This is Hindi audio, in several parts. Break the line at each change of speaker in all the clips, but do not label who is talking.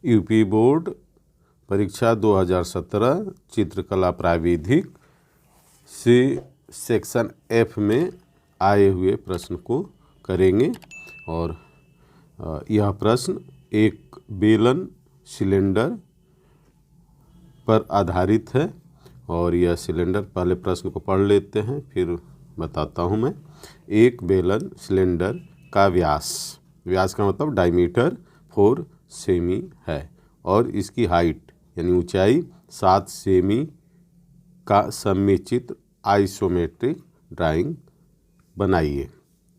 यूपी बोर्ड परीक्षा 2017 चित्रकला प्राविधिक से सेक्शन एफ में आए हुए प्रश्न को करेंगे। और यह प्रश्न एक बेलन सिलेंडर पर आधारित है। और यह सिलेंडर, पहले प्रश्न को पढ़ लेते हैं फिर बताता हूँ मैं। एक बेलन सिलेंडर का व्यास का मतलब डायमीटर 4 सेमी है और इसकी हाइट यानी ऊंचाई 7 सेमी का सममिचित्र आइसोमेट्रिक ड्राइंग बनाइए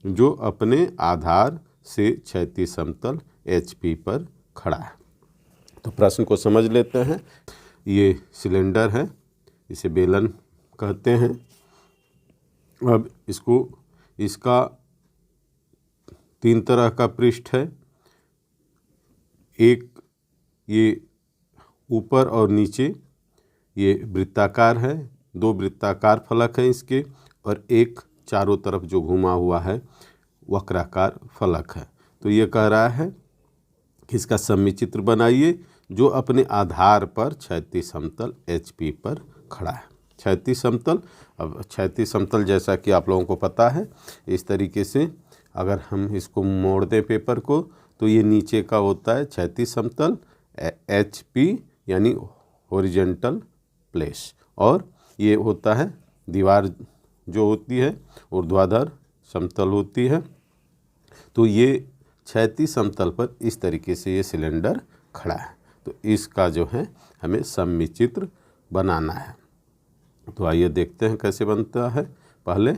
जो अपने आधार से क्षैतिज समतल HP पर खड़ा है। तो प्रश्न को समझ लेते हैं। ये सिलेंडर है, इसे बेलन कहते हैं। अब इसका 3 तरह का पृष्ठ है। एक ये ऊपर और नीचे ये वृत्ताकार है, 2 वृत्ताकार फलक हैं इसके, और एक चारों तरफ जो घुमा हुआ है वक्राकार फलक है। तो ये कह रहा है कि इसका सममिचित्र बनाइए जो अपने आधार पर क्षैतिज समतल HP पर खड़ा है। क्षैतिज समतल, अब क्षैतिज समतल जैसा कि आप लोगों को पता है, इस तरीके से अगर हम इसको मोड़ दें पेपर को तो ये नीचे का होता है क्षैतिज समतल HP यानी हॉरिजॉन्टल प्लेस, और ये होता है दीवार जो होती है ऊर्ध्वाधर समतल होती है। तो ये क्षैतिज समतल पर इस तरीके से ये सिलेंडर खड़ा है। तो इसका जो है हमें सममिचित्र बनाना है। तो आइए देखते हैं कैसे बनता है। पहले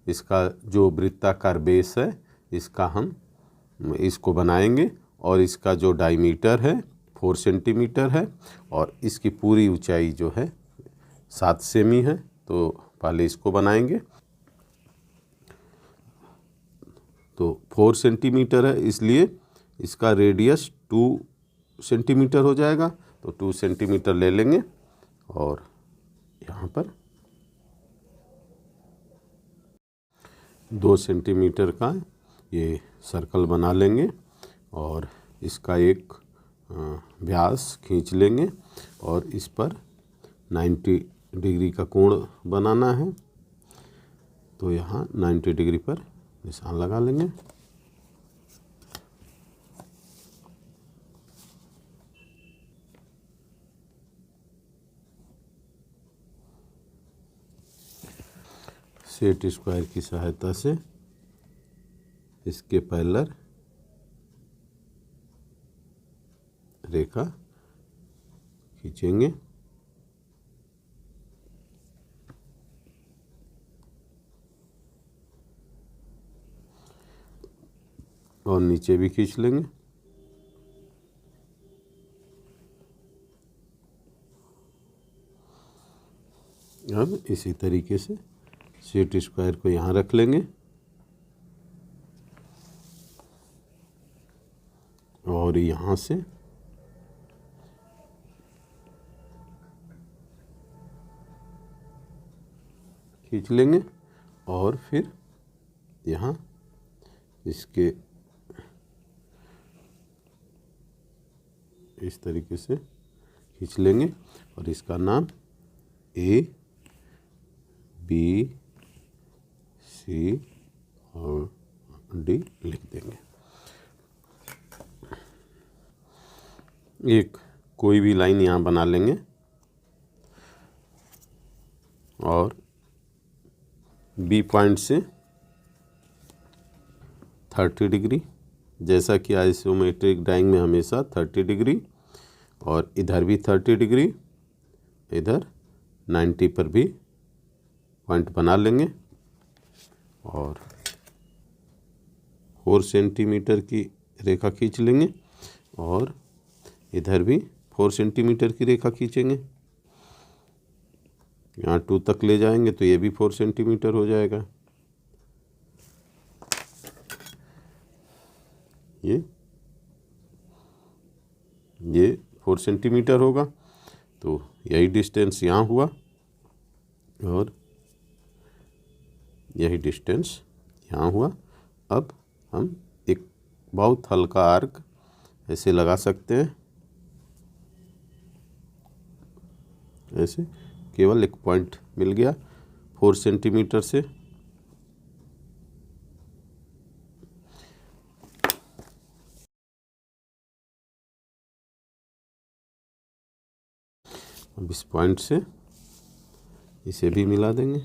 इसका जो वृत्ताकार बेस है इसको बनाएंगे, और इसका जो डायमीटर है 4 सेंटीमीटर है और इसकी पूरी ऊंचाई जो है 7 सेमी है। तो पहले इसको बनाएंगे। तो 4 सेंटीमीटर है इसलिए इसका रेडियस 2 सेंटीमीटर हो जाएगा। तो 2 सेंटीमीटर ले लेंगे और यहाँ पर 2 सेंटीमीटर का ये सर्कल बना लेंगे और इसका एक व्यास खींच लेंगे और इस पर 90 डिग्री का कोण बनाना है। तो यहाँ 90 डिग्री पर निशान लगा लेंगे। सेट स्क्वायर की सहायता से इसके पैरेलल रेखा खींचेंगे। और नीचे भी खींच लेंगे। अब इसी तरीके से सेट स्क्वायर को यहाँ रख लेंगे और यहाँ से खींच लेंगे और फिर यहाँ इसके इस तरीके से खींच लेंगे और इसका नाम A, B, C और D लिख देंगे। एक कोई भी लाइन यहाँ बना लेंगे और B पॉइंट से 30 डिग्री, जैसा कि आइसोमेट्रिक ड्राइंग में हमेशा 30 डिग्री, और इधर भी 30 डिग्री, इधर 90 पर भी पॉइंट बना लेंगे और 4 सेंटीमीटर की रेखा खींच लेंगे और इधर भी 4 सेंटीमीटर की रेखा खींचेंगे। यहाँ 2 तक ले जाएंगे तो ये भी 4 सेंटीमीटर हो जाएगा। ये 4 सेंटीमीटर होगा। तो यही डिस्टेंस यहाँ हुआ और यही डिस्टेंस यहाँ हुआ। अब हम एक बहुत हल्का आर्क ऐसे लगा सकते हैं ऐसे केवल एक पॉइंट मिल गया 4 सेंटीमीटर से। अब इस पॉइंट से इसे भी मिला देंगे।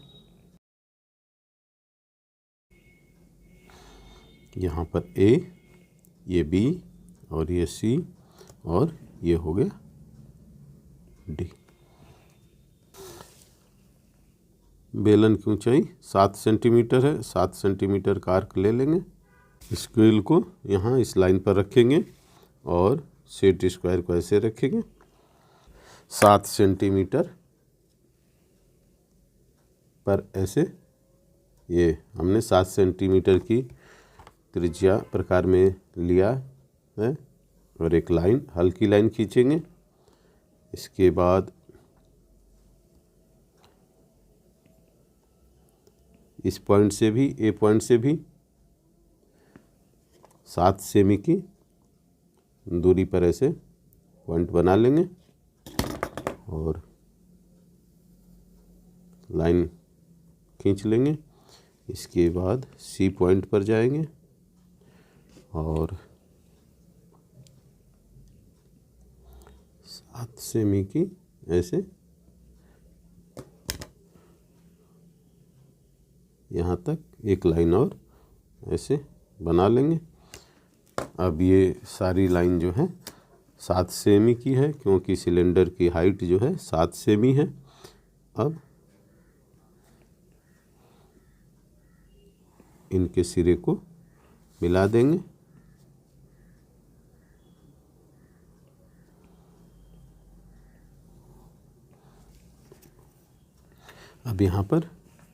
यहाँ पर ए, ये बी और ये सी और ये हो गया डी। बेलन की ऊंचाई 7 सेंटीमीटर है, 7 सेंटीमीटर का आर्क ले लेंगे। स्क्वेयर को यहाँ इस लाइन पर रखेंगे और सेट स्क्वायर को ऐसे रखेंगे। 7 सेंटीमीटर पर ऐसे ये हमने 7 सेंटीमीटर की त्रिज्या प्रकार में लिया है और एक लाइन, हल्की लाइन खींचेंगे। इसके बाद इस पॉइंट से भी, ए पॉइंट से भी 7 सेमी की दूरी पर ऐसे पॉइंट बना लेंगे और लाइन खींच लेंगे। इसके बाद सी पॉइंट पर जाएंगे और 7 सेमी की ऐसे यहाँ तक एक लाइन और ऐसे बना लेंगे। अब ये सारी लाइन जो है 7 सेमी की है, क्योंकि सिलेंडर की हाइट जो है 7 सेमी है। अब इनके सिरे को मिला देंगे। अब यहाँ पर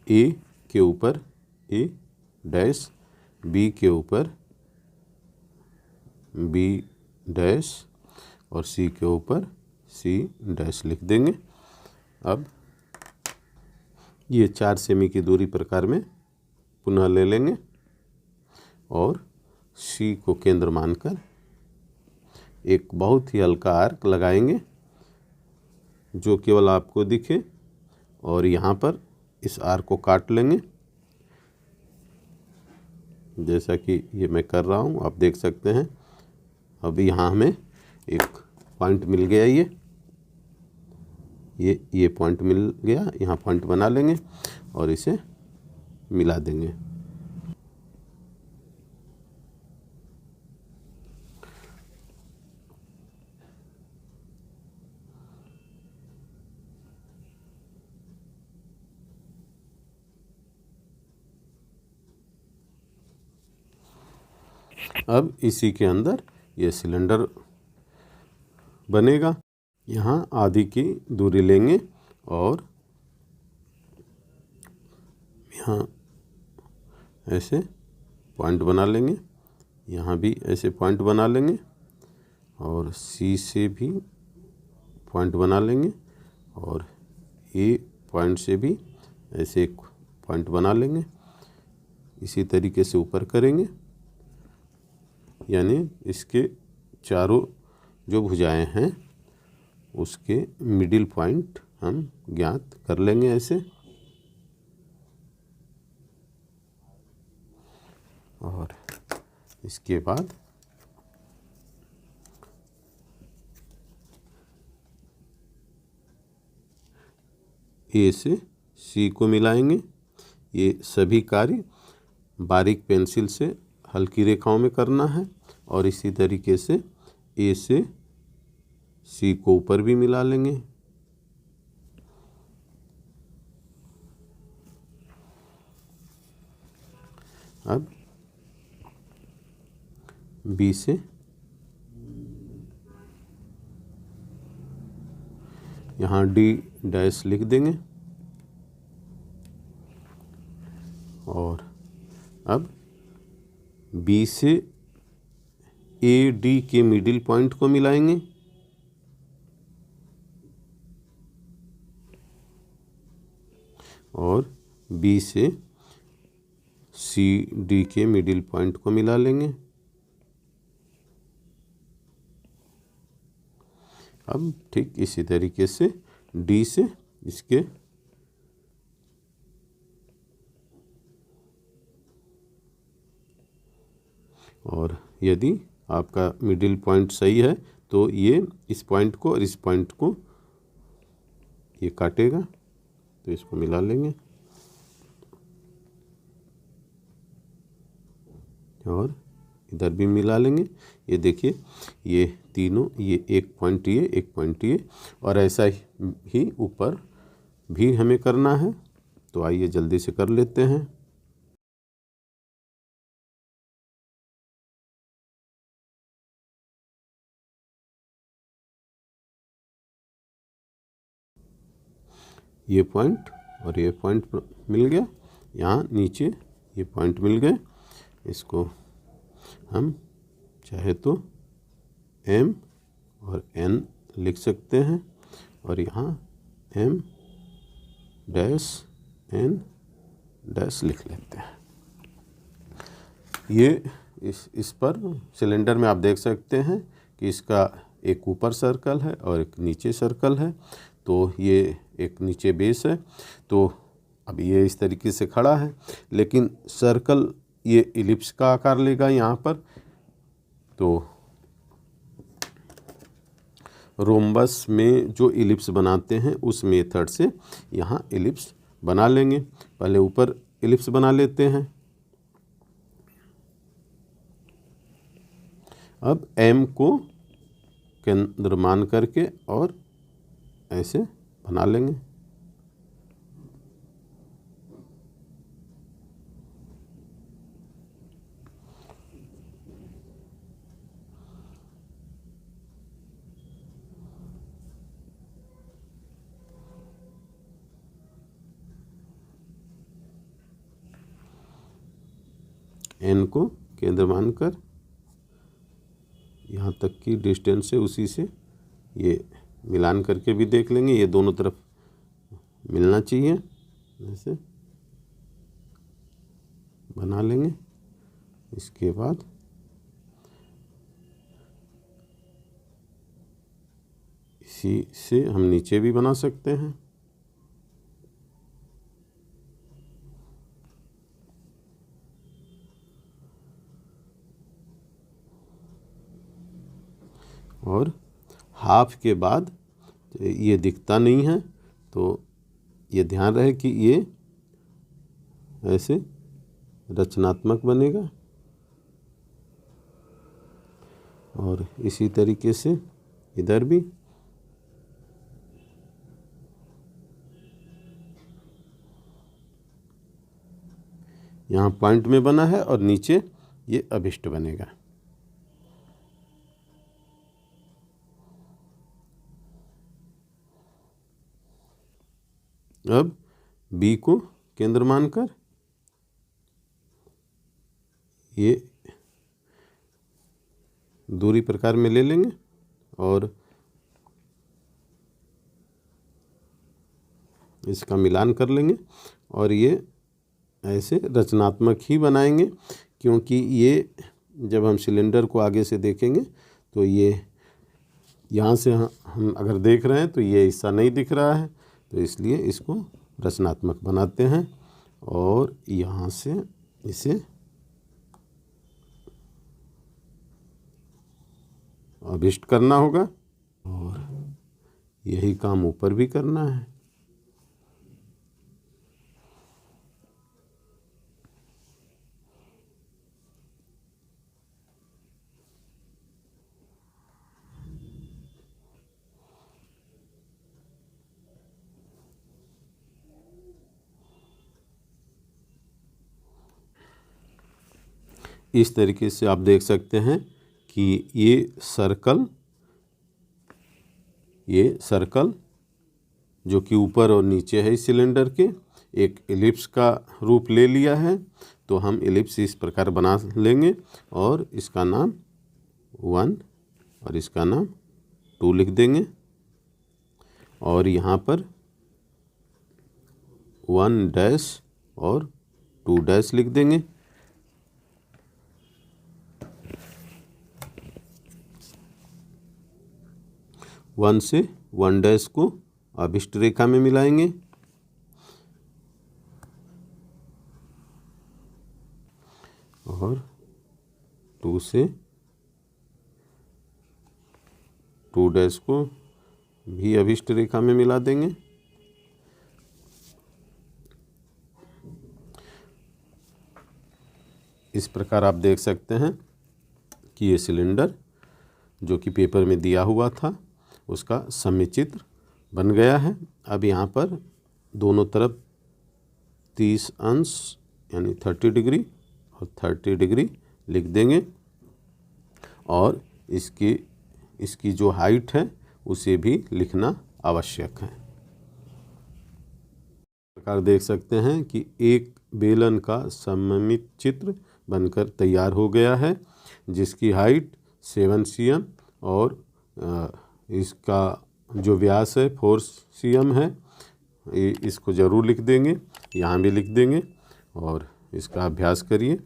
ए के ऊपर ए डैश, बी के ऊपर बी डैश और सी के ऊपर सी डैश लिख देंगे। अब ये 4 सेमी की दूरी प्रकार में पुनः ले लेंगे और सी को केंद्र मानकर एक बहुत ही हल्का आर्क लगाएंगे जो केवल आपको दिखे, और यहाँ पर इस आर्क को काट लेंगे जैसा कि ये मैं कर रहा हूँ, आप देख सकते हैं। अब यहाँ हमें एक पॉइंट मिल गया, ये पॉइंट मिल गया। यहाँ पॉइंट बना लेंगे और इसे मिला देंगे। अब इसी के अंदर ये सिलेंडर बनेगा। यहाँ आधी की दूरी लेंगे और यहाँ ऐसे पॉइंट बना लेंगे, यहाँ भी ऐसे पॉइंट बना लेंगे और सी से भी पॉइंट बना लेंगे और ए पॉइंट से भी ऐसे एक पॉइंट बना लेंगे। इसी तरीके से ऊपर करेंगे, यानी इसके चारों जो भुजाएं हैं उसके मिडिल पॉइंट हम ज्ञात कर लेंगे ऐसे। और इसके बाद ए से सी को मिलाएंगे। ये सभी कार्य बारीक पेंसिल से हल्की रेखाओं में करना है और इसी तरीके से ए से सी को ऊपर भी मिला लेंगे। अब बी से यहाँ डी डैश लिख देंगे और अब बी से ए डी के मिडिल पॉइंट को मिलाएंगे और बी से सी डी के मिडिल पॉइंट को मिला लेंगे। अब ठीक इसी तरीके से डी से इसके और यदि आपका मिडिल पॉइंट सही है तो ये इस पॉइंट को और इस पॉइंट को ये काटेगा, तो इसको मिला लेंगे और इधर भी मिला लेंगे। ये देखिए ये तीनों, ये एक पॉइंट ये, एक पॉइंट ये, और ऐसा ही ऊपर भी हमें करना है। तो आइए जल्दी से कर लेते हैं। ये पॉइंट और ये पॉइंट मिल गया, यहाँ नीचे ये पॉइंट मिल गए। इसको हम चाहे तो M और N लिख सकते हैं और यहाँ M डैश N डैश लिख लेते हैं। ये इस पर सिलेंडर में आप देख सकते हैं कि इसका एक ऊपर सर्कल है और एक नीचे सर्कल है। तो ये एक नीचे बेस है, तो अब ये इस तरीके से खड़ा है, लेकिन सर्कल ये इलिप्स का आकार लेगा यहाँ पर। तो रोम्बस में जो इलिप्स बनाते हैं उस मेथड से यहाँ इलिप्स बना लेंगे। पहले ऊपर इलिप्स बना लेते हैं। अब M को केंद्र मान करके और ऐसे बना लेंगे। N को केंद्र मानकर यहाँ तक की डिस्टेंस है, उसी से ये मिलान करके भी देख लेंगे। ये दोनों तरफ मिलना चाहिए, ऐसे बना लेंगे। इसके बाद इसी से हम नीचे भी बना सकते हैं। और हाफ के बाद ये दिखता नहीं है, तो ये ध्यान रहे कि ये ऐसे रचनात्मक बनेगा। और इसी तरीके से इधर भी यहाँ पॉइंट में बना है और नीचे ये अभिष्ट बनेगा। अब B को केंद्र मानकर ये दूरी प्रकार में ले लेंगे और इसका मिलान कर लेंगे और ये ऐसे रचनात्मक ही बनाएंगे, क्योंकि ये जब हम सिलेंडर को आगे से देखेंगे तो ये यहाँ से हम अगर देख रहे हैं तो ये हिस्सा नहीं दिख रहा है, तो इसलिए इसको रचनात्मक बनाते हैं और यहाँ से इसे अभिष्ट करना होगा और यही काम ऊपर भी करना है। इस तरीके से आप देख सकते हैं कि ये सर्कल जो कि ऊपर और नीचे है इस सिलेंडर के, एक एलिप्स का रूप ले लिया है। तो हम एलिप्स इस प्रकार बना लेंगे और इसका नाम 1 और इसका नाम 2 लिख देंगे और यहाँ पर 1 डैश और 2 डैश लिख देंगे। वन से 1 डैश को अभिष्ट रेखा में मिलाएंगे और 2 से 2' को भी अभिष्ट रेखा में मिला देंगे। इस प्रकार आप देख सकते हैं कि ये सिलेंडर जो कि पेपर में दिया हुआ था उसका सममित चित्र बन गया है। अब यहाँ पर दोनों तरफ 30 अंश यानी 30 डिग्री और 30 डिग्री लिख देंगे और इसकी जो हाइट है उसे भी लिखना आवश्यक है। इस प्रकार देख सकते हैं कि एक बेलन का सममित चित्र बनकर तैयार हो गया है जिसकी हाइट 7 cm और इसका जो व्यास है 4 cm है। इसको ज़रूर लिख देंगे, यहाँ भी लिख देंगे और इसका अभ्यास करिए।